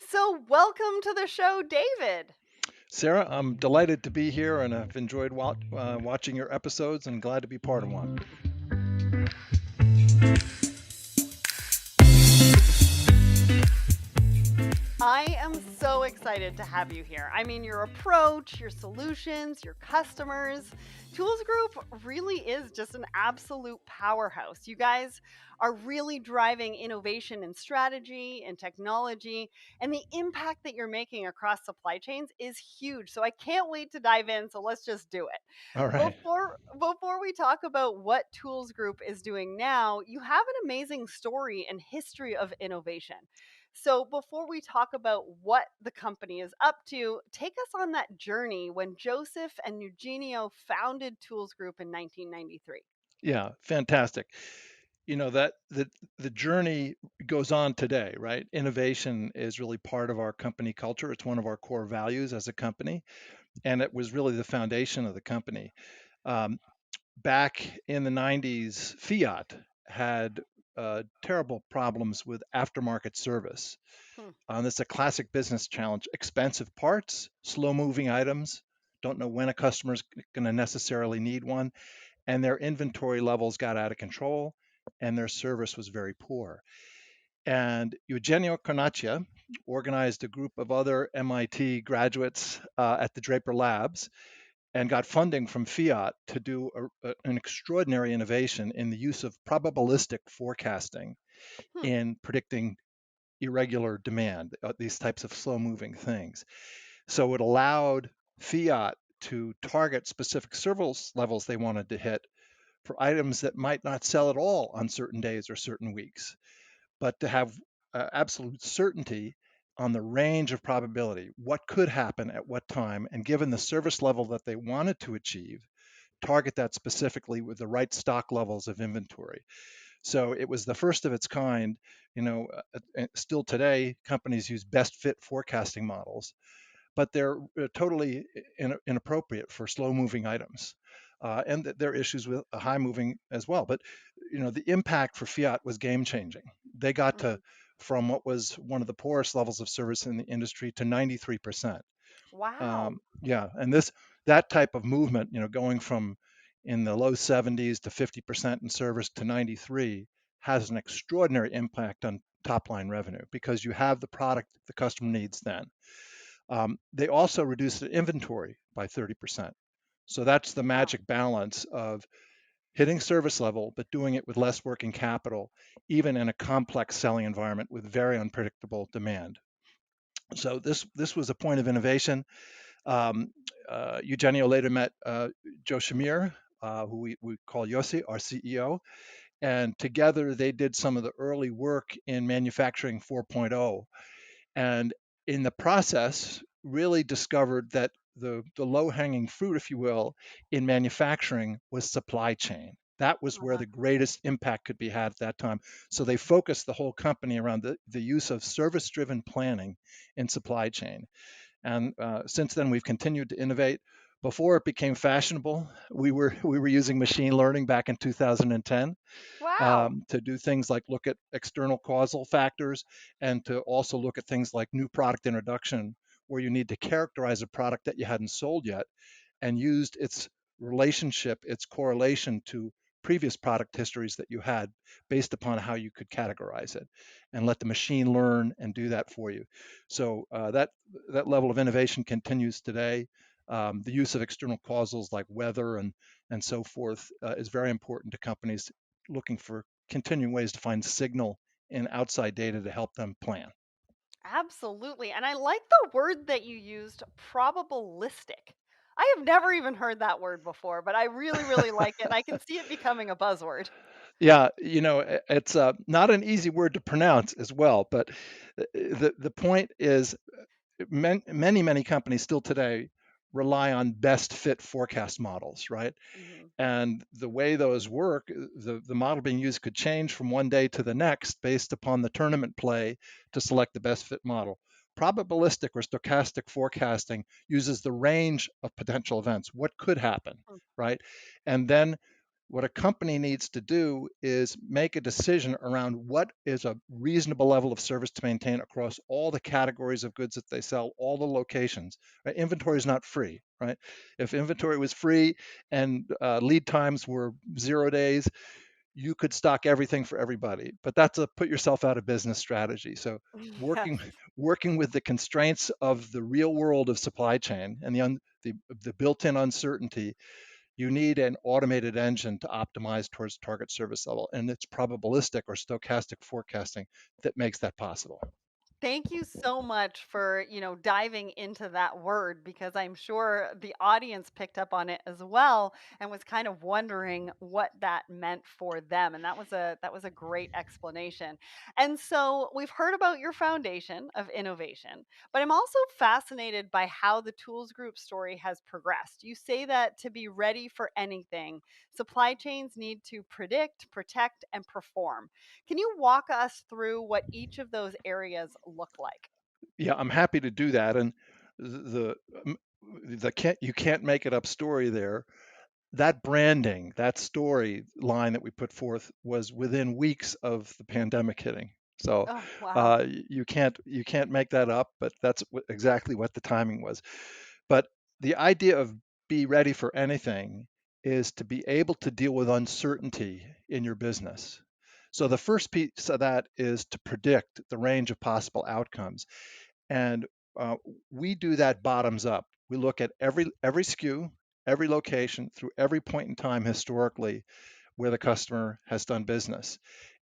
So, welcome to the show, David. Sarah, I'm delighted to be here and I've enjoyed watching your episodes and glad to be part of one. I am so excited to have you here. I mean, your approach, your solutions, your customers. Tools Group really is just an absolute powerhouse. You guys are really driving innovation in strategy and technology, and the impact that you're making across supply chains is huge. So I can't wait to dive in. So let's just do it. All right. Before we talk about what Tools Group is doing now, you have an amazing story and history of innovation. So before we talk about what the company is up to, take us on that journey when Joseph and Eugenio founded Tools Group in 1993. Yeah, fantastic. You know that the journey goes on today, right? Innovation is really part of our company culture. It's one of our core values as a company, and it was really the foundation of the company. Um, Back in the 90s, Fiat had terrible problems with aftermarket service. Hmm. This is a classic business challenge. Expensive parts, slow moving items, don't know when a customer's going to necessarily need one, and their inventory levels got out of control and their service was very poor. And Eugenio Carnaccia organized a group of other MIT graduates at the Draper Labs and got funding from Fiat to do an extraordinary innovation in the use of probabilistic forecasting Hmm. in predicting irregular demand, these types of slow moving things. So it allowed Fiat to target specific service levels they wanted to hit for items that might not sell at all on certain days or certain weeks, but to have absolute certainty on the range of probability, what could happen at what time, and given the service level that they wanted to achieve, target that specifically with the right stock levels of inventory. So it was the first of its kind. Still today, companies use best fit forecasting models, but they're totally inappropriate for slow moving items. And there are issues with high moving as well. But the impact for Fiat was game changing. They got to Mhm. from what was one of the poorest levels of service in the industry to 93%. Wow. Yeah, and that type of movement, going from in the low 70s to 50% in service to 93 has an extraordinary impact on top line revenue because you have the product the customer needs then. They also reduced the inventory by 30%. So that's the Wow. magic balance of hitting service level, but doing it with less working capital, even in a complex selling environment with very unpredictable demand. So this was a point of innovation. Um, Eugenio later met Joe Shamir, who we call Yossi, our CEO, and together they did some of the early work in manufacturing 4.0. And in the process, really discovered that the low hanging fruit, if you will, in manufacturing was supply chain. That was where Uh-huh. the greatest impact could be had at that time. So they focused the whole company around the use of service driven planning in supply chain. And since then, we've continued to innovate. Before it became fashionable, we were using machine learning back in 2010 Wow. to do things like look at external causal factors and to also look at things like new product introduction, where you need to characterize a product that you hadn't sold yet and used its relationship, its correlation to previous product histories that you had based upon how you could categorize it and let the machine learn and do that for you. So that level of innovation continues today. The use of external causals like weather and so forth is very important to companies looking for continuing ways to find signal in outside data to help them plan. Absolutely. And I like the word that you used, probabilistic. I have never even heard that word before, but I really, really like it. And I can see it becoming a buzzword. Yeah, it's not an easy word to pronounce as well, but the point is many companies still today rely on best fit forecast models, right? Hmm. And the way those work, the model being used could change from one day to the next based upon the tournament play to select the best fit model. Probabilistic or stochastic forecasting uses the range of potential events, what could happen, right? And then What a company needs to do is make a decision around what is a reasonable level of service to maintain across all the categories of goods that they sell, all the locations. Right? Inventory is Mhm. not free, right? If inventory was free and lead times were 0 days, you could stock everything for everybody. But that's a put yourself out of business strategy. So Yes. working working with the constraints of the real world of supply chain and the built-in uncertainty, you need an automated engine to optimize towards target service level, and it's probabilistic or stochastic forecasting that makes that possible. Thank you so much for, diving into that word because I'm sure the audience picked up on it as well and was kind of wondering what that meant for them. And that was a great explanation. And so we've heard about your foundation of innovation, but I'm also fascinated by how the Tools Group story has progressed. You say that to be ready for anything, supply chains need to predict, protect, and perform. Can you walk us through what each of those areas look like? Yeah, I'm happy to do that. And the um, the can't you can't make it up story there, that branding, that story line that we put forth was within weeks of the pandemic hitting. So Oh, wow. you can't make that up, but that's exactly what the timing was. But the idea of be ready for anything is to be able to deal with uncertainty in your business. So the first piece of that is to predict the range of possible outcomes, and we do that bottoms up. We look at every SKU, every location, through every point in time historically where the customer has done business,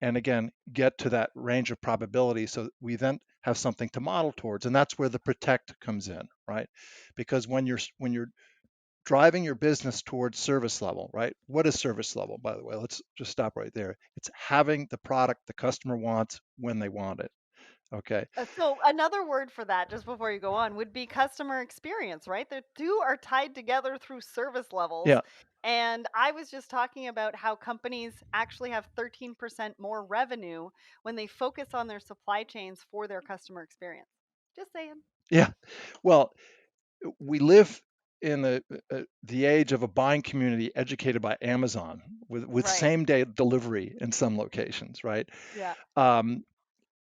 and again get to that range of probability. So we then have something to model towards, and that's where the protect comes in, right? Because when you're driving your business towards service level, right? What is service level, by the way? Let's just stop right there. It's having the product the customer wants when they want it. Okay. So another word for that, just before you go on, would be customer experience, right? The two are tied together through service levels. Yeah. And I was just talking about how companies actually have 13% more revenue when they focus on their supply chains for their customer experience. Just saying. Yeah. Well, we live in the age of a buying community educated by Amazon with Right. same day delivery in some locations, right? Yeah. Um,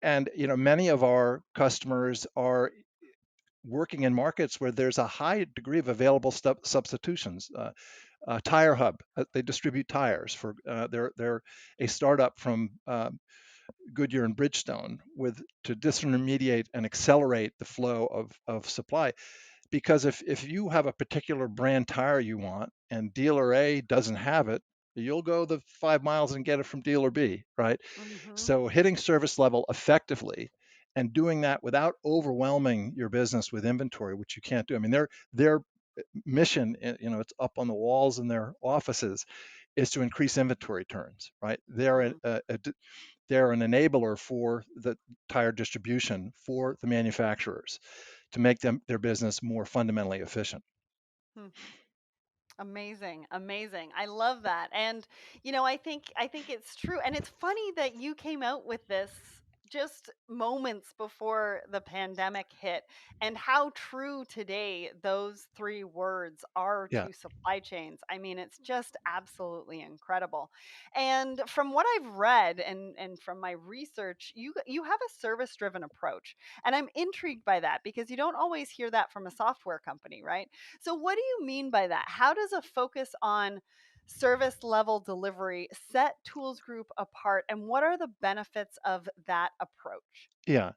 and many of our customers are working in markets where there's a high degree of available substitutions. Tire Hub, they distribute tires for. They're a startup from Goodyear and Bridgestone with to disintermediate and accelerate the flow of supply. Because if you have a particular brand tire you want and dealer A doesn't have it, you'll go the 5 miles and get it from dealer B, right? Hmm. So hitting service level effectively and doing that without overwhelming your business with inventory, which you can't do. I mean, their mission, it's up on the walls in their offices, is to increase inventory turns, right? Hmm. They're an enabler for the tire distribution for the manufacturers to make their business more fundamentally efficient. Amazing, amazing. I love that. And I think it's true. And it's funny that you came out with this just moments before the pandemic hit and how true today those three words are Yeah, to supply chains. I mean, it's just absolutely incredible. And from what I've read and from my research, you have a service-driven approach. And I'm intrigued by that because you don't always hear that from a software company, right? So, what do you mean by that? How does a focus on service level delivery set Tools Group apart? And what are the benefits of that approach? yeah,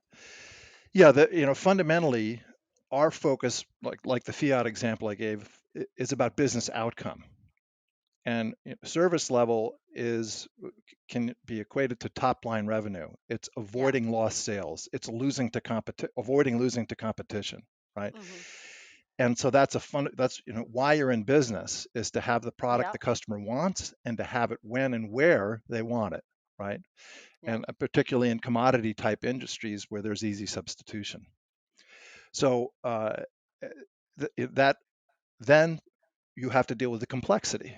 yeah. Fundamentally, our focus, like the fiat example I gave, is about business outcome, and service level is can be equated to top line revenue. It's Yeah. avoiding lost sales. It's avoiding losing to competition, right? Hmm. And so that's why you're in business, is to have the product the Yep. customer wants and to have it when and where they want it, right? Yep. And particularly in commodity type industries where there's easy substitution. So that then you have to deal with the complexity,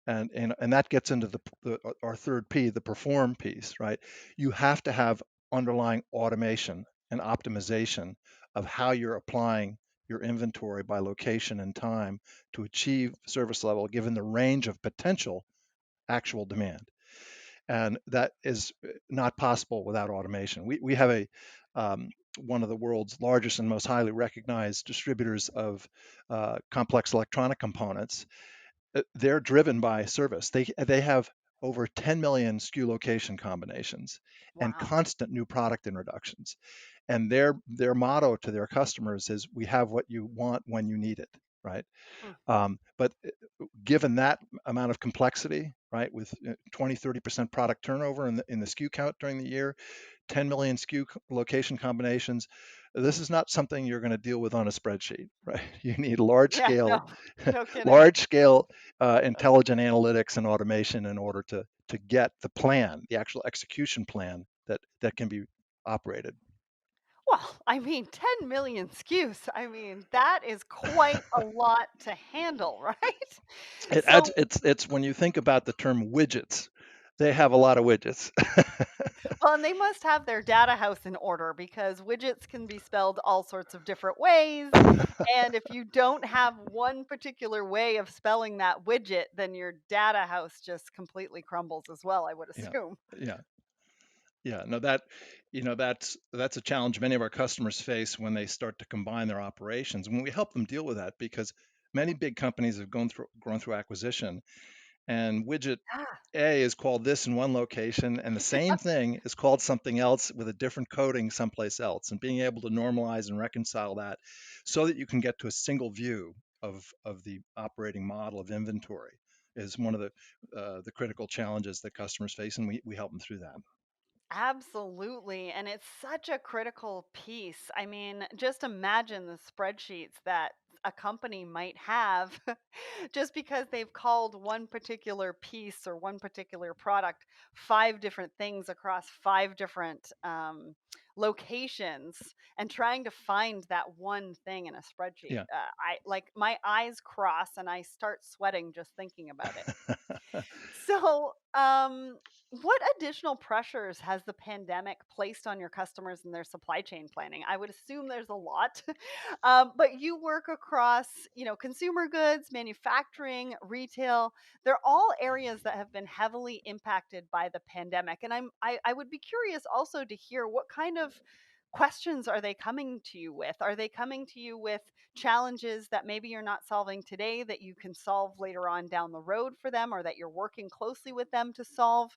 and that gets into our third P, the perform piece, right? You have to have underlying automation and optimization of how you're applying your inventory by location and time to achieve service level given the range of potential actual demand. And that is not possible without automation. We have one of the world's largest and most highly recognized distributors of complex electronic components. They're driven by service. They have over 10 million SKU location combinations and Wow. constant new product introductions. And their motto to their customers is, "We have what you want when you need it." Right. Hmm. But given that amount of complexity, right, with 20, 30% product turnover in the SKU count during the year, 10 million SKU location combinations, this is not something you're going to deal with on a spreadsheet, right? You need Yeah, no, no kidding. large scale intelligent analytics and automation in order to get the plan, the actual execution plan that can be operated. Well, I mean, 10 million SKUs. I mean, that is quite a lot to handle, right? It adds, So, it's when you think about the term widgets, they have a lot of widgets. well, and they must have their data house in order because widgets can be spelled all sorts of different ways. And if you don't have one particular way of spelling that widget, then your data house just completely crumbles as well, I would Yeah, assume. yeah, yeah. No, that's a challenge many of our customers face when they start to combine their operations. When we help them deal with that, because many big companies have grown through acquisition, and widget Ah, A is called this in one location, and the same thing is called something else with a different coding someplace else. And being able to normalize and reconcile that so that you can get to a single view of the operating model of inventory is one of the critical challenges that customers face, and we help them through that. absolutely. And it's such a critical piece. I mean, just imagine the spreadsheets that a company might have just because they've called one particular piece or one particular product five different things across five different locations and trying to find that one thing in a spreadsheet. Yeah. I like my eyes cross and I start sweating just thinking about it. So, what additional pressures has the pandemic placed on your customers and their supply chain planning? I would assume there's a lot, but you work across, consumer goods, manufacturing, retail. They're all areas that have been heavily impacted by the pandemic, and I would be curious also to hear what kind of questions are they coming to you with? Are they coming to you with challenges that maybe you're not solving today that you can solve later on down the road for them or that you're working closely with them to solve?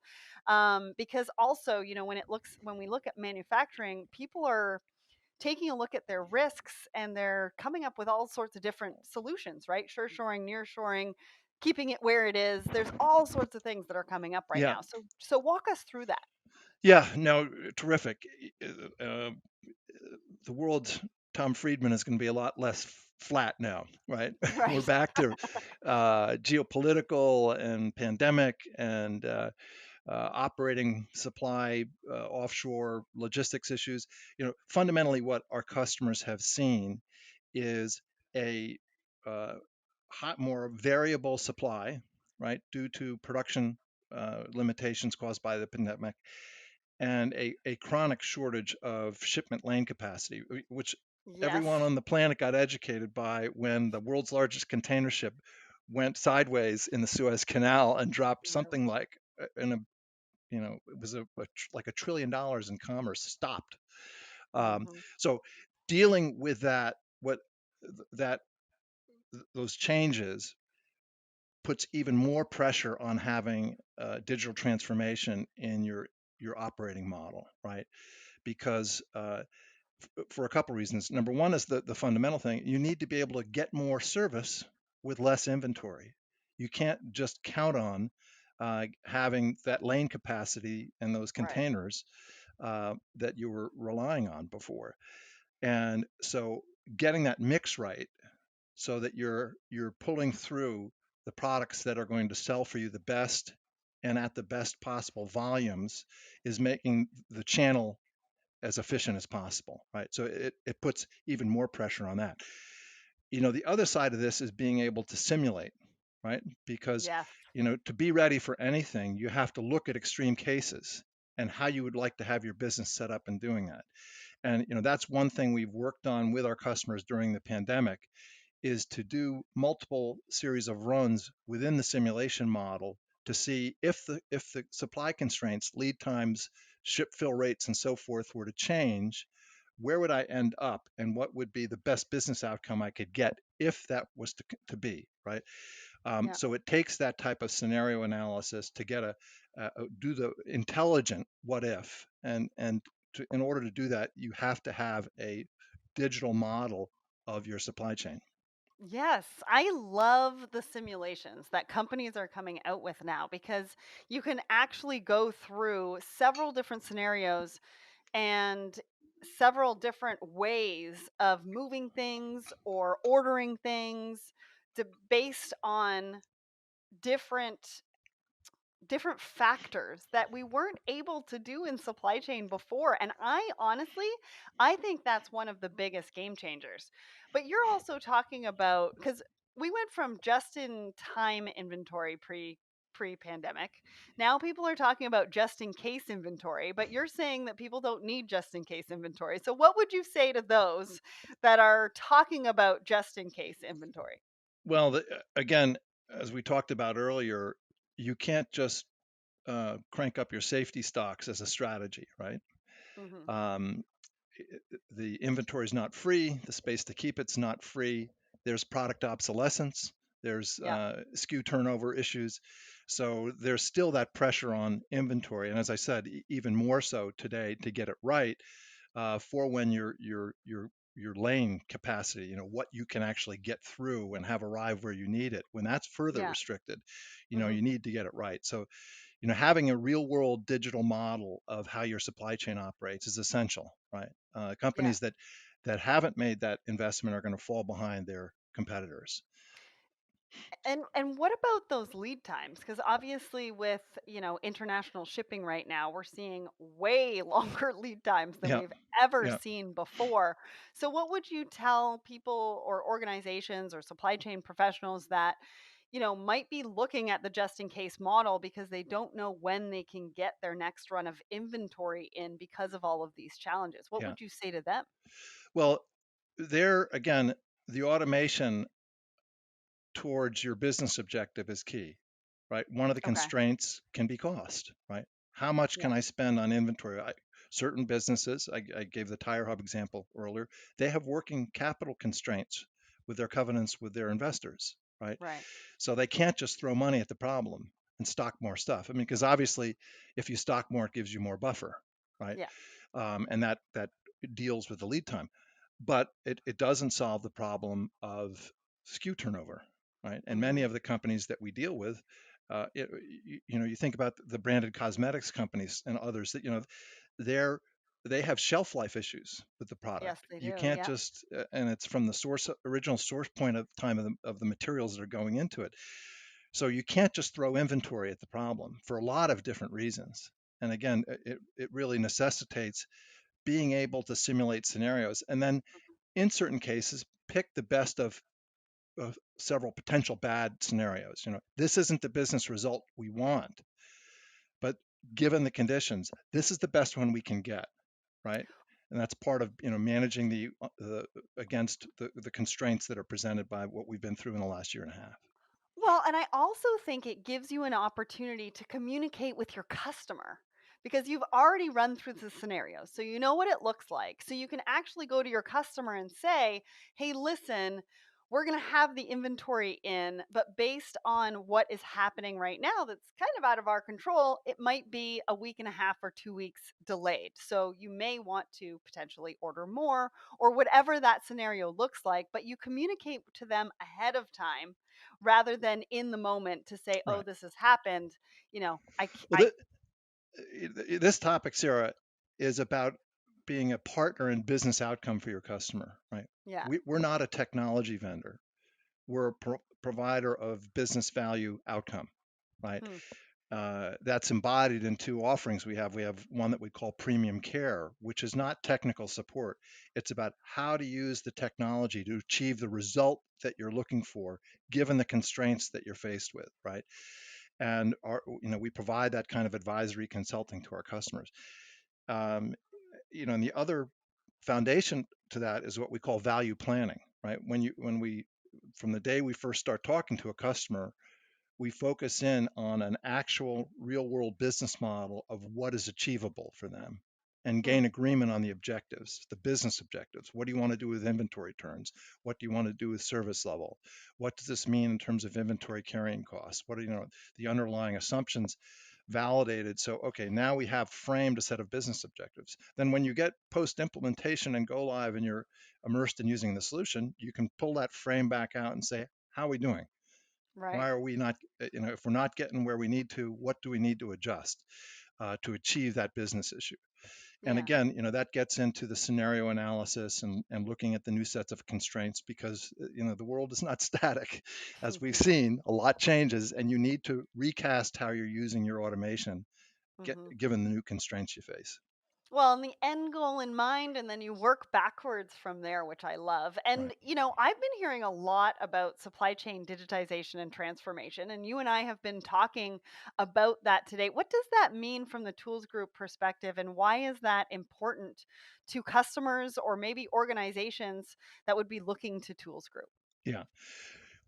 Because also, when we look at manufacturing, people are taking a look at their risks and they're coming up with all sorts of different solutions, right? Sure shoring, near shoring, keeping it where it is. There's all sorts of things that are coming up right Yeah. now. So walk us through that. Yeah. No, terrific. The world's Tom Friedman is going to be a lot less flat now, right? We're Right. back to geopolitical and pandemic and operating supply, offshore logistics issues. Fundamentally, what our customers have seen is a uh, more variable supply, right, due to production limitations caused by the pandemic, and a chronic shortage of shipment lane capacity, which Yes. everyone on the planet got educated by when the world's largest container ship went sideways in the Suez Canal and dropped Yep. something like in a it was like $1 trillion in commerce stopped. Hmm. So dealing with that, what that those changes puts even more pressure on having digital transformation in your operating model, right? Because for a couple reasons. Number one is the fundamental thing. You need to be able to get more service with less inventory. You can't just count on having that lane capacity and those Right. containers that you were relying on before. And so getting that mix right so that you're pulling through the products that are going to sell for you the best and at the best possible volumes is making the channel as efficient as possible, right? So it puts even more pressure on that. The other side of this is being able to simulate, right? Because, Yes. to be ready for anything, you have to look at extreme cases and how you would like to have your business set up in doing that. And, that's one thing we've worked on with our customers during the pandemic is to do multiple series of runs within the simulation model to see if the supply constraints, lead times, ship fill rates, and so forth were to change, where would I end up, and what would be the best business outcome I could get if that was to be, right? Yeah. So it takes that type of scenario analysis to get do the intelligent what if, and in order to do that, you have to have a digital model of your supply chain. Yes, I love the simulations that companies are coming out with now because you can actually go through several different scenarios and several different ways of moving things or ordering things based on different different factors that we weren't able to do in supply chain before. And I honestly, I think that's one of the biggest game changers. But you're also talking about, because we went from just in time inventory pre pandemic. Now people are talking about just in case inventory, but you're saying that people don't need just in case inventory. So what would you say to those that are talking about just in case inventory? Well, again, as we talked about earlier, you can't just crank up your safety stocks as a strategy, right? Hmm. Um, the inventory is not free. The space to keep it's not free. There's product obsolescence. There's Yeah. SKU turnover issues. So there's still that pressure on inventory. And as I said, even more so today to get it right for when your lane capacity, what you can actually get through and have arrive where you need it, when that's further Yeah. restricted, Hmm. you need to get it right. So having a real world digital model of how your supply chain operates is essential, right? Yeah. Companies that haven't made that investment are going to fall behind their competitors. And what about those lead times? Because obviously, with international shipping right now, we're seeing way longer lead times than Yeah, we've ever yeah. seen before. So, what would you tell people or organizations or supply chain professionals that might be looking at the just in case model because they don't know when they can get their next run of inventory in because of all of these challenges? What Yeah. would you say to them? Well, there again, the automation towards your business objective is key, right? One of the Okay. constraints can be cost, right? How much Yeah. can I spend on inventory? Certain businesses, I gave the Tire Hub example earlier, they have working capital constraints with their covenants with their investors, right? Right. So they can't just throw money at the problem and stock more stuff. I mean, because obviously, if you stock more, it gives you more buffer, right? Yeah. And that deals with the lead time, but it doesn't solve the problem of SKU turnover, right? And Hmm. many of the companies that we deal with, you think about the branded cosmetics companies and others that they're they have shelf life issues with the product. Yes, they You do. can't Yeah. just, and it's from the original source point of time of the materials that are going into it. So you can't just throw inventory at the problem for a lot of different reasons. And again, it really necessitates being able to simulate scenarios and then in certain cases pick the best of several potential bad scenarios. This isn't the business result we want, but given the conditions, this is the best one we can get, right? And that's part of managing the against the constraints that are presented by what we've been through in the last year and a half. Well, and I also think it gives you an opportunity to communicate with your customer because you've already run through the scenario. So you know what it looks like. So you can actually go to your customer and say, hey, listen, we're going to have the inventory in, but based on what is happening right now, that's kind of out of our control, it might be a week and a half or 2 weeks delayed. So you may want to potentially order more or whatever that scenario looks like, but you communicate to them ahead of time rather than in the moment to say, "Oh, Right. this has happened." Well, this topic, Sarah, is about being a partner in business outcome for your customer, right? Yeah. We're not a technology vendor. We're a provider of business value outcome, right? Hmm. That's embodied in two offerings we have. We have one that we call premium care, which is not technical support. It's about how to use the technology to achieve the result that you're looking for, given the constraints that you're faced with, right? And we provide that kind of advisory consulting to our customers. Um, and the other foundation to that is what we call value planning, right? When we, from the day we first start talking to a customer, we focus in on an actual real world business model of what is achievable for them and Hmm. gain agreement on the objectives, the business objectives. What do you want to do with inventory turns? What do you want to do with service level? What does this mean in terms of inventory carrying costs? What are the underlying assumptions validated? So okay, now we have framed a set of business objectives. Then when you get post implementation and go live and you're immersed in using the solution, you can pull that frame back out and say, how are we doing? Right. Why are we not, if we're not getting where we need to, what do we need to adjust to achieve that business issue? And Yeah. again, that gets into the scenario analysis and looking at the new sets of constraints because, the world is not static. As we've seen, a lot changes and you need to recast how you're using your automation, Hmm. given the new constraints you face. Well, and the end goal in mind, and then you work backwards from there, which I love. Right. And, I've been hearing a lot about supply chain digitization and transformation, and you and I have been talking about that today. What does that mean from the Tools Group perspective, and why is that important to customers or maybe organizations that would be looking to Tools Group? Yeah.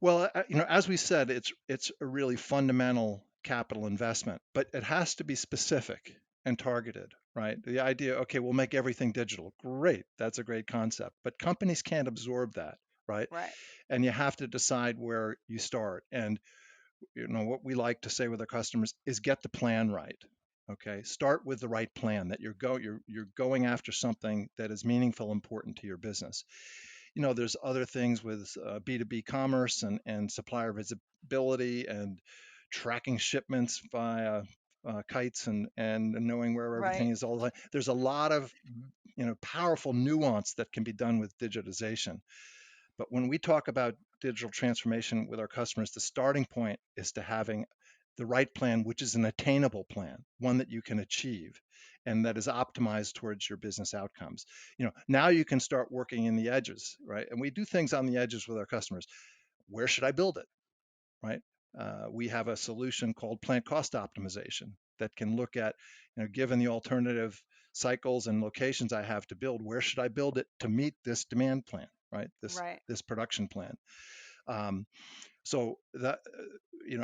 Well, as we said, it's a really fundamental capital investment, but it has to be specific and targeted, right? The idea, okay, we'll make everything digital. Great, that's a great concept, but companies can't absorb that, right? Right. And you have to decide where you start. And what we like to say with our customers is get the plan right. Okay, start with the right plan that you're going after something that is meaningful, important to your business. There's other things with B2B commerce and supplier visibility and tracking shipments via kites and knowing where everything Right. is all the time. There's a lot of powerful nuance that can be done with digitization. But when we talk about digital transformation with our customers, the starting point is to having the right plan, which is an attainable plan, one that you can achieve and that is optimized towards your business outcomes. Now you can start working in the edges, right? And we do things on the edges with our customers. Where should I build it, right? We have a solution called plant cost optimization that can look at, given the alternative cycles and locations I have to build, where should I build it to meet this demand plan, right? This Right. this production plan. Um, so that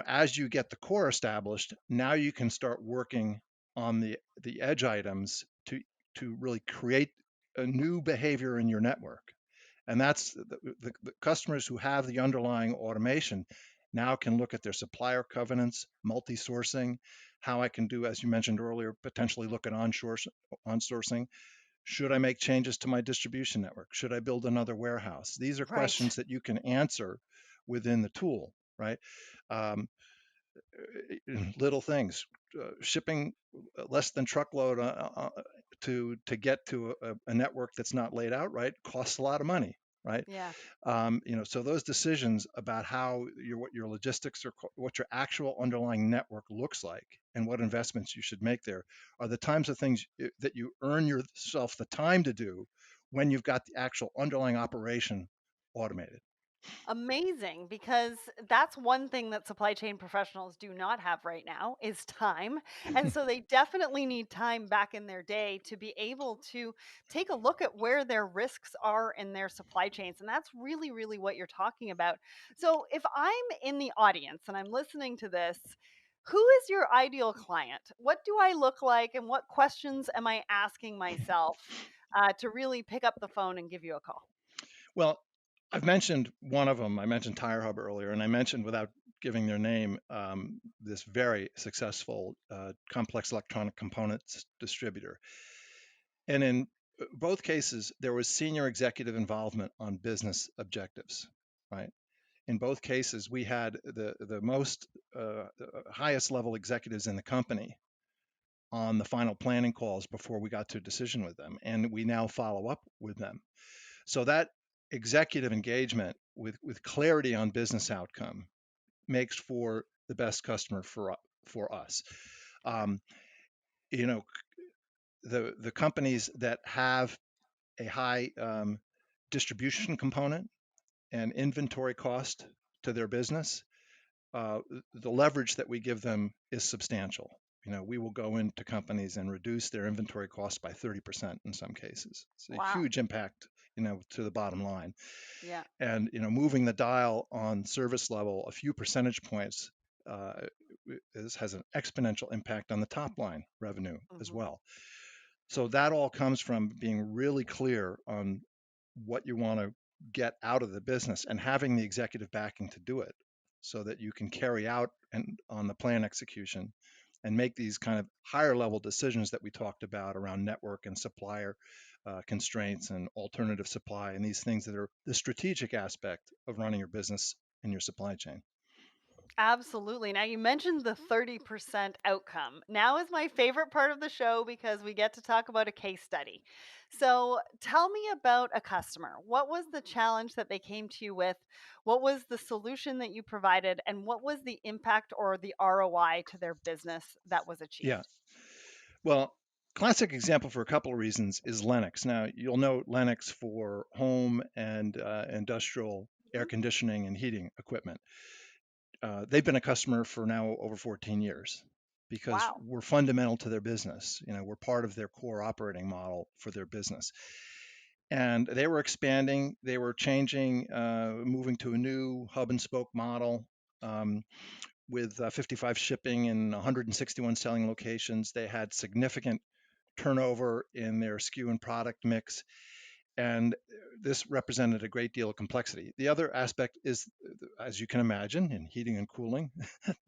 as you get the core established, now you can start working on the edge items to really create a new behavior in your network. And that's the customers who have the underlying automation now can look at their supplier covenants, multi-sourcing, how I can do, as you mentioned earlier, potentially look at on-sourcing. Should I make changes to my distribution network? Should I build another warehouse? These are Right. questions that you can answer within the tool, right? Um, Little things, shipping less than truckload to get to a network that's not laid out right costs a lot of money, right? Yeah. So those decisions about how what your logistics or what your actual underlying network looks like and what investments you should make there are the times of things that you earn yourself the time to do when you've got the actual underlying operation automated. Amazing, because that's one thing that supply chain professionals do not have right now is time. And so they definitely need time back in their day to be able to take a look at where their risks are in their supply chains. And that's really, really what you're talking about. So if I'm in the audience and I'm listening to this, who is your ideal client? What do I look like? And what questions am I asking myself to really pick up the phone and give you a call? Well, I've mentioned one of them. I mentioned Tire Hub earlier, and I mentioned without giving their name this very successful complex electronic components distributor. And in both cases, there was senior executive involvement on business objectives, right? In both cases, we had the most highest level executives in the company on the final planning calls before we got to a decision with them, and we now follow up with them. So that executive engagement with clarity on business outcome makes for the best customer for us. Um, you know, the companies that have a high distribution component and inventory cost to their business, uh, the leverage that we give them is substantial. We will go into companies and reduce their inventory costs by 30% in some cases. It's a Wow. huge impact, to the bottom line. Yeah. And moving the dial on service level a few percentage points uh, this has an exponential impact on the top line revenue as Hmm. well. So that all comes from being really clear on what you want to get out of the business and having the executive backing to do it so that you can carry out and on the plan execution and make these kind of higher level decisions that we talked about around network and supplier constraints and alternative supply and these things that are the strategic aspect of running your business and your supply chain. Absolutely. Now, you mentioned the 30% outcome. Now is my favorite part of the show because we get to talk about a case study. So, tell me about a customer. What was the challenge that they came to you with? What was the solution that you provided? And what was the impact or the ROI to their business that was Yeah. achieved? Well, classic example for a couple of reasons is Lennox. Now, you'll know Lennox for home and industrial air Mhm. conditioning and heating equipment. They've been a customer for now over 14 years because Wow. we're fundamental to their business. We're part of their core operating model for their business. And they were expanding, they were changing, moving to a new hub and spoke model. With 55 shipping and 161 selling locations, they had significant turnover in their SKU and product mix, and this represented a great deal of complexity. The other aspect is, as you can imagine, in heating and cooling,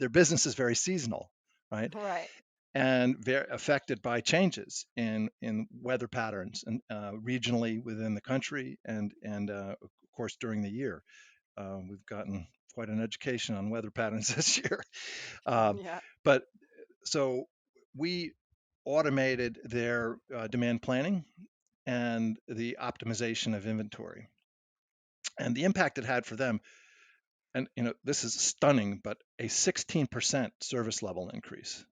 their business is very seasonal, right? Right. And very affected by changes in weather patterns and regionally within the country and of course during the year. We've gotten quite an education on weather patterns this year. Um, Yeah. but so we automated their demand planning and the optimization of inventory. And the impact it had for them, and this is stunning, but a 16% service level increase,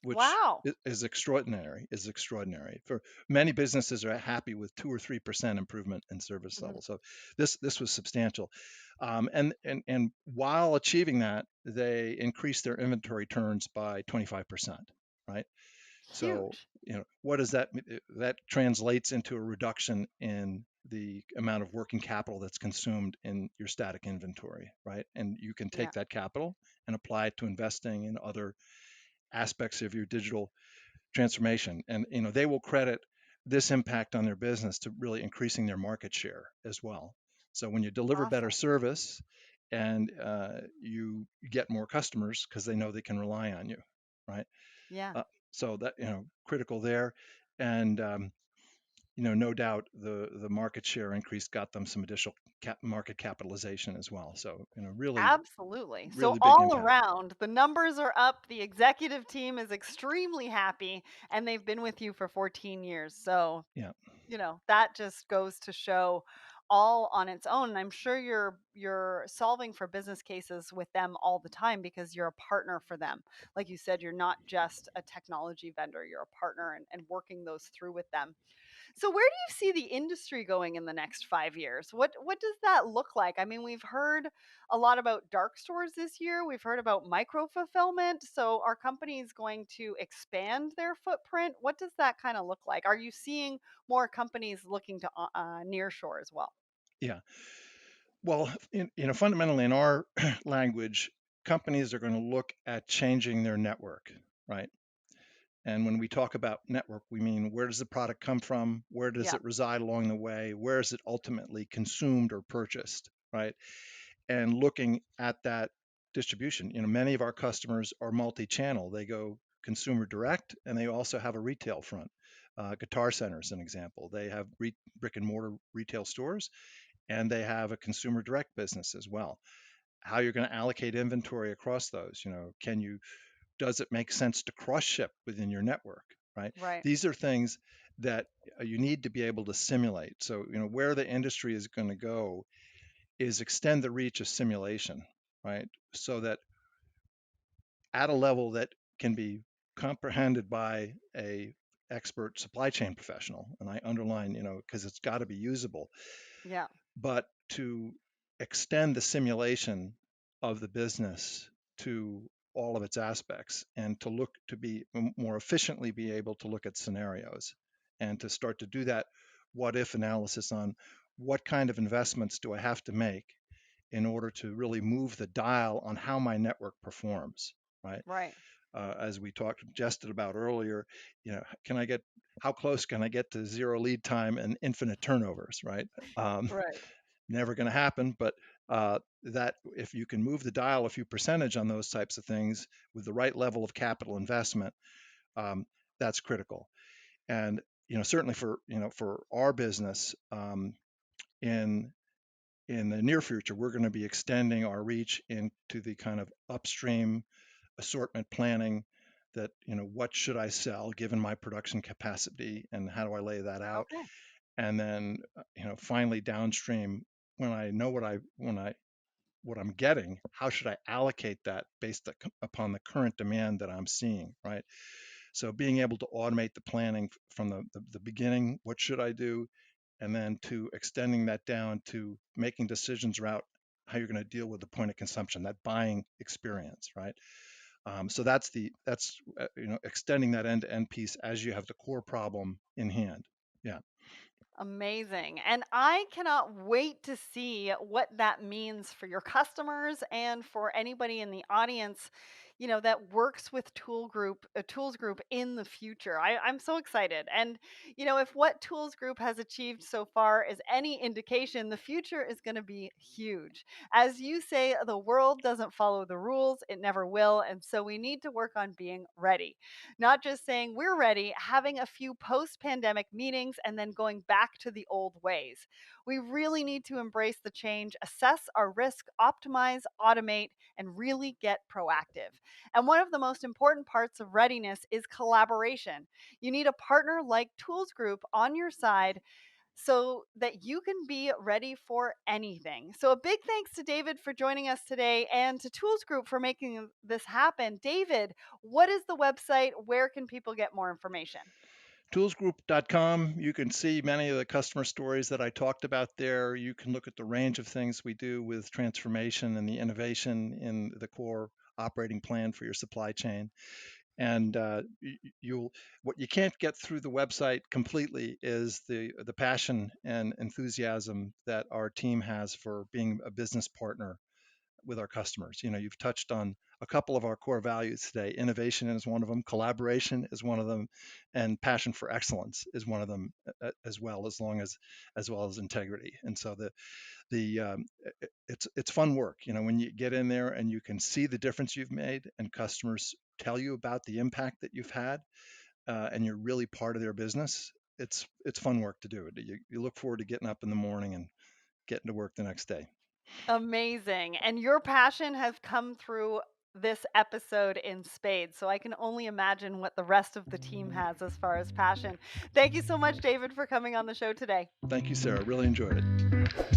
which Wow. is extraordinary. Is extraordinary. For many businesses are happy with 2 or 3% improvement in service Mhm. level. So this was substantial. And while achieving that, they increased their inventory turns by 25%. Right. So, Huge. what does that mean? That translates into a reduction in the amount of working capital that's consumed in your static inventory, right? And you can take Yeah. that capital and apply it to investing in other aspects of your digital transformation. And they will credit this impact on their business to really increasing their market share as well. So when you deliver better Awesome. service and you get more customers because they know they can rely on you, right? Yeah. Uh, so that critical there, and no doubt the market share increase got them some additional market capitalization as well. So Absolutely. So really big all impact. around, the numbers are up, the executive team is extremely happy, and they've been with you for 14 years. So, Yeah, that just goes to show all on its own. And I'm sure you're solving for business cases with them all the time because you're a partner for them. Like you said, you're not just a technology vendor, you're a partner and working those through with them. So where do you see the industry going in the next 5 years? What does that look like? I mean, we've heard a lot about dark stores this year. We've heard about micro fulfillment. So are companies going to expand their footprint? What does that kind of look like? Are you seeing more companies looking to nearshore as well? yeah. Well, fundamentally in our language, companies are going to look at changing their network, right? And when we talk about network, we mean where does the product come from? Where does Yeah. it reside along the way? Where is it ultimately consumed or purchased, right? And looking at that distribution. Many of our customers are multi-channel. They go consumer direct, and they also have a retail front. Guitar Center is an example. They have brick and mortar retail stores, and they have a consumer direct business as well. How you're going to allocate inventory across those? Can you does it make sense to cross ship within your network, right? Right. These are things that you need to be able to simulate. So, where the industry is going to go is extend the reach of simulation, right? So that at a level that can be comprehended by a expert supply chain professional, and I underline, because it's got to be usable, Yeah. but to extend the simulation of the business to all of its aspects and to look to be more efficiently be able to look at scenarios and to start to do that what if analysis on what kind of investments do I have to make in order to really move the dial on how my network performs, right? Right. As we talked jested about earlier, can I get how close can I get to zero lead time and infinite turnovers, right? Um, Right. Never going to happen, but that if you can move the dial a few percentage on those types of things with the right level of capital investment, um, that's critical. And certainly for our business, in the near future, we're going to be extending our reach into the kind of upstream assortment planning. That what should I sell given my production capacity, and how do I lay that out? Okay. And then finally downstream, when I know what I'm getting, how should I allocate that based upon the current demand that I'm seeing, right? So being able to automate the planning from the beginning, what should I do? And then to extending that down to making decisions about how you're going to deal with the point of consumption, that buying experience, right? So that's extending that end-to-end piece as you have the core problem in hand. Yeah. Amazing. And I cannot wait to see what that means for your customers and for anybody in the audience, that works with Tools Group in the future. I'm so excited. And, if what Tools Group has achieved so far is any indication, the future is going to be huge. As you say, the world doesn't follow the rules, it never will. And so we need to work on being ready. Not just saying we're ready, having a few post pandemic meetings and then going back to the old ways. We really need to embrace the change, assess our risk, optimize, automate, and really get proactive. And one of the most important parts of readiness is collaboration. You need a partner like Tools Group on your side so that you can be ready for anything. So, a big thanks to David for joining us today and to Tools Group for making this happen. David, what is the website? Where can people get more information? Toolsgroup.com, you can see many of the customer stories that I talked about there. You can look at the range of things we do with transformation and the innovation in the core operating plan for your supply chain. And you'll what you can't get through the website completely is the passion and enthusiasm that our team has for being a business partner with our customers. You've touched on a couple of our core values today. Innovation is one of them, collaboration is one of them, and passion for excellence is one of them as well, as well as integrity. And so it's fun work, when you get in there and you can see the difference you've made, and customers tell you about the impact that you've had, and you're really part of their business. It's fun work to do it. You look forward to getting up in the morning and getting to work the next day. Amazing. And your passion has come through this episode in spades. So I can only imagine what the rest of the team has as far as passion. Thank you so much, David, for coming on the show today. Thank you, Sarah. Really enjoyed it.